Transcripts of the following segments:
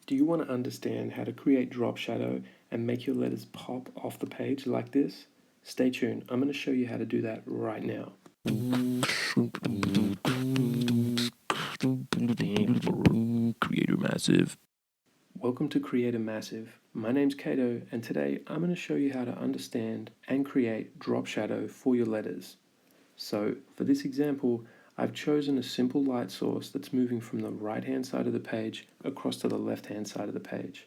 Do you want to understand how to create drop shadow and make your letters pop off the page like this? Stay tuned, I'm going to show you how to do that right now. Creator Massive. Welcome to Creator Massive. My name's Kato, and today I'm going to show you how to understand and create drop shadow for your letters. So for this example, I've chosen a simple light source that's moving from the right hand side of the page across to the left hand side of the page.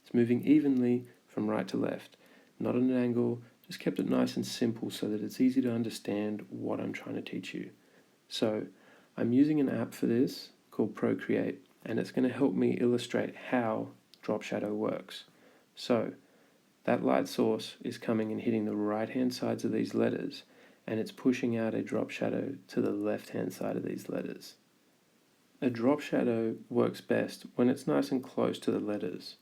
It's moving evenly from right to left, not at an angle, just kept it nice and simple so that it's easy to understand what I'm trying to teach you. So I'm using an app for this called Procreate, and it's going to help me illustrate how drop shadow works. So that light source is coming and hitting the right hand sides of these letters, and it's pushing out a drop shadow to the left hand side of these letters. A drop shadow works best when it's nice and close to the letters.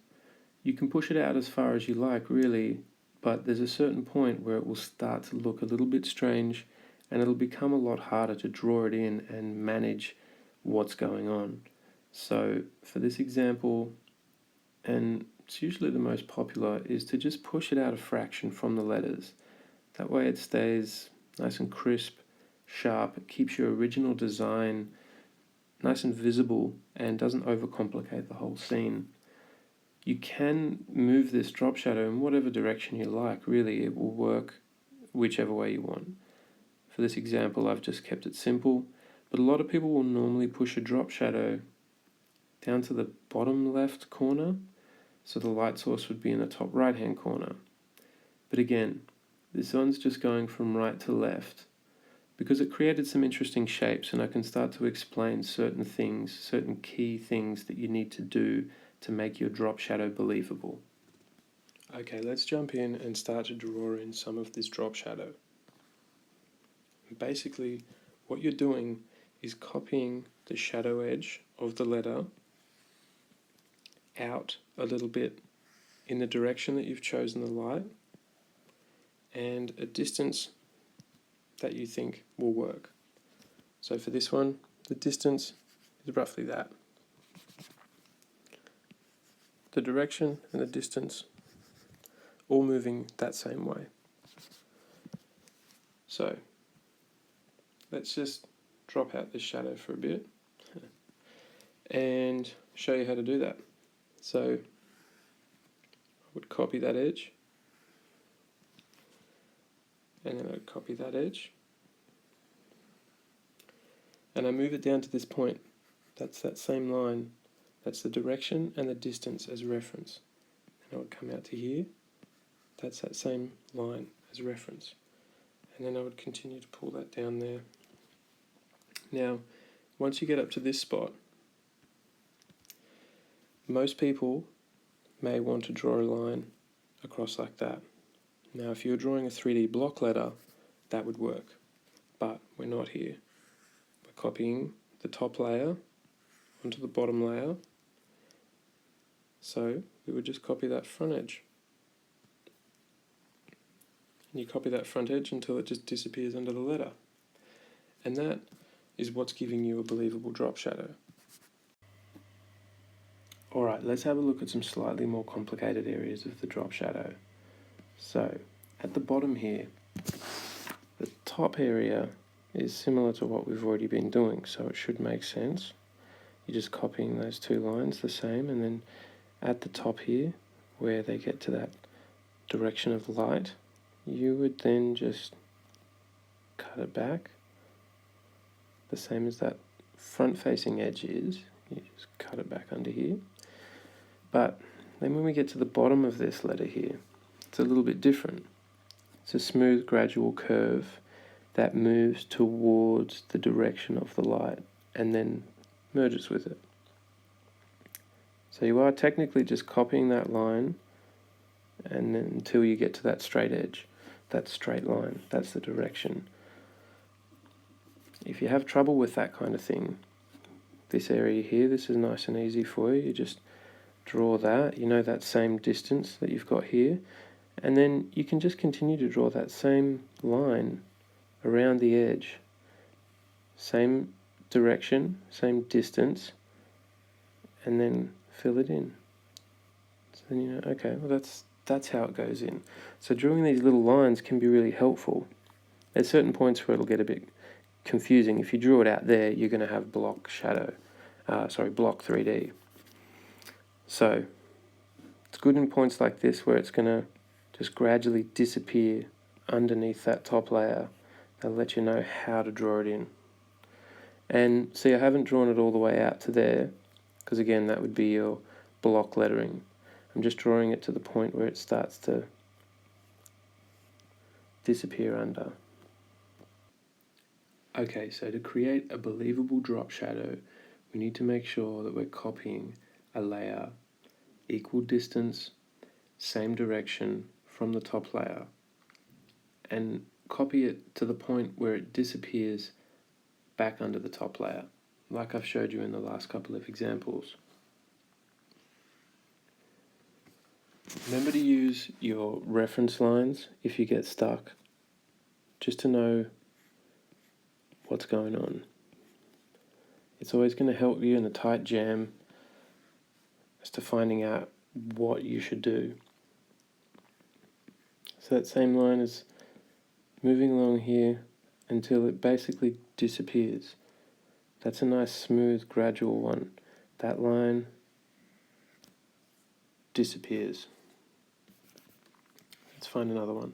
You can push it out as far as you like, really, but there's a certain point where it will start to look a little bit strange, and it'll become a lot harder to draw it in and manage what's going on. So for this example, and it's usually the most popular, is to just push it out a fraction from the letters. That way it stays nice and crisp, sharp, it keeps your original design nice and visible and doesn't overcomplicate the whole scene. You can move this drop shadow in whatever direction you like, really. It will work whichever way you want. For this example, I've just kept it simple, but a lot of people will normally push a drop shadow down to the bottom left corner, so the light source would be in the top right hand corner. But again, this one's just going from right to left because it created some interesting shapes, and I can start to explain certain things, certain key things that you need to do to make your drop shadow believable. Okay, let's jump in and start to draw in some of this drop shadow. Basically, what you're doing is copying the shadow edge of the letter out a little bit in the direction that you've chosen the light and a distance that you think will work. So for this one, the distance is roughly that. The direction and the distance all moving that same way. So let's just drop out this shadow for a bit and show you how to do that. So I would copy that edge, and then I'd copy that edge, and I move it down to this point. That's that same line. That's the direction and the distance as reference. And I would come out to here. That's that same line as reference. And then I would continue to pull that down there. Now, once you get up to this spot, most people may want to draw a line across like that. Now, if you're drawing a 3D block letter, that would work. But we're not here. We're copying the top layer onto the bottom layer. So we would just copy that front edge. And you copy that front edge until it just disappears under the letter. And that is what's giving you a believable drop shadow. Alright, let's have a look at some slightly more complicated areas of the drop shadow. So, at the bottom here, the top area is similar to what we've already been doing, so it should make sense. You're just copying those two lines the same, and then at the top here, where they get to that direction of light, you would then just cut it back, the same as that front-facing edge is. You just cut it back under here. But then when we get to the bottom of this letter here, it's a little bit different. It's a smooth, gradual curve that moves towards the direction of the light and then merges with it. So you are technically just copying that line, and then until you get to that straight edge, that straight line, that's the direction. If you have trouble with that kind of thing, this area here, this is nice and easy for you. You just draw that, you know, that same distance that you've got here, and then you can just continue to draw that same line around the edge. Same direction, same distance, and then fill it in. So then you know, okay, well that's how it goes in. So drawing these little lines can be really helpful. There's certain points where it'll get a bit confusing. If you draw it out there, you're going to have block 3D. So it's good in points like this where it's going to just gradually disappear underneath that top layer. They'll let you know how to draw it in. And see, I haven't drawn it all the way out to there, because again, that would be your block lettering. I'm just drawing it to the point where it starts to disappear under. Okay, so to create a believable drop shadow, we need to make sure that we're copying a layer equal distance, same direction from the top layer, and copy it to the point where it disappears back under the top layer, like I've showed you in the last couple of examples. Remember to use your reference lines if you get stuck, just to know what's going on. It's always going to help you in a tight jam as to finding out what you should do. So that same line is moving along here until it basically disappears. That's a nice smooth gradual one. That line disappears. Let's find another one.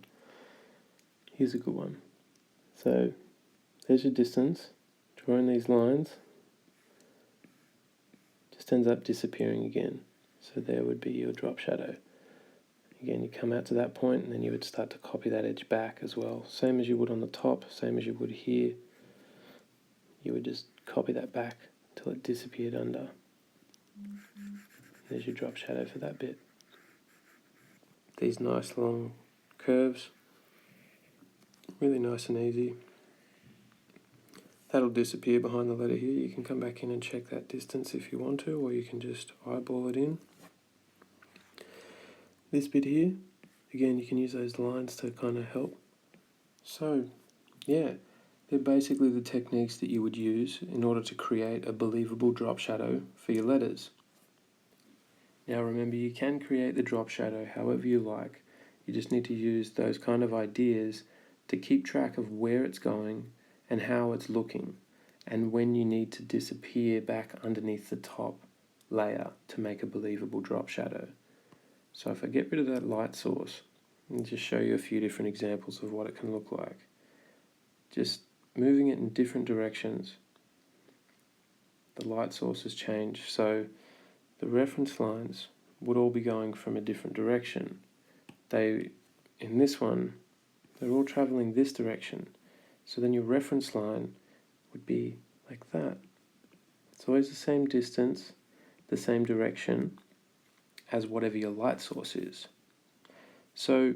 Here's a good one. So there's your distance. Drawing these lines just ends up disappearing again. So there would be your drop shadow. Again, you come out to that point and then you would start to copy that edge back as well. Same as you would on the top, same as you would here. You would just copy that back until it disappeared under. There's your drop shadow for that bit. These nice long curves, really nice and easy. That'll disappear behind the letter here. You can come back in and check that distance if you want to, or you can just eyeball it in. This bit here, again, you can use those lines to kind of help. So, yeah, they're basically the techniques that you would use in order to create a believable drop shadow for your letters. Now remember, you can create the drop shadow however you like. You just need to use those kind of ideas to keep track of where it's going and how it's looking, and when you need to disappear back underneath the top layer to make a believable drop shadow. So if I get rid of that light source, and just show you a few different examples of what it can look like. Just moving it in different directions. The light source has changed, so the reference lines would all be going from a different direction. In this one, they're all traveling this direction. So then your reference line would be like that. It's always the same distance, the same direction as whatever your light source is. So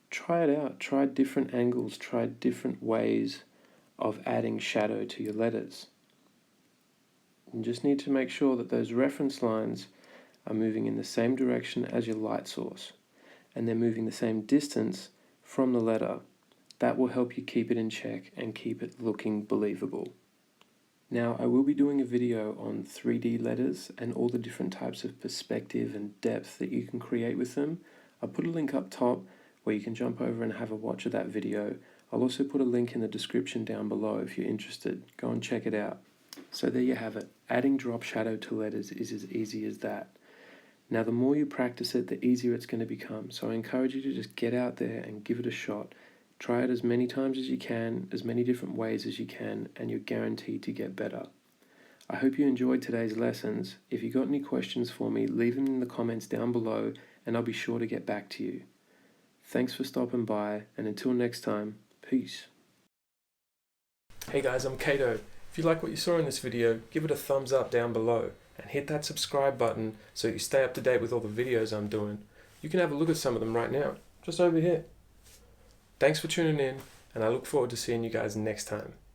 try it out, try different angles, try different ways of adding shadow to your letters. You just need to make sure that those reference lines are moving in the same direction as your light source, and they're moving the same distance from the letter. That will help you keep it in check and keep it looking believable. Now, I will be doing a video on 3D letters and all the different types of perspective and depth that you can create with them. I'll put a link up top where you can jump over and have a watch of that video. I'll also put a link in the description down below if you're interested. Go and check it out. So there you have it. Adding drop shadow to letters is as easy as that. Now, the more you practice it, the easier it's going to become. So I encourage you to just get out there and give it a shot. Try it as many times as you can, as many different ways as you can, and you're guaranteed to get better. I hope you enjoyed today's lessons. If you got any questions for me, leave them in the comments down below, and I'll be sure to get back to you. Thanks for stopping by, and until next time, peace. Hey guys, I'm Kato. If you like what you saw in this video, give it a thumbs up down below, and hit that subscribe button so you stay up to date with all the videos I'm doing. You can have a look at some of them right now, just over here. Thanks for tuning in, and I look forward to seeing you guys next time.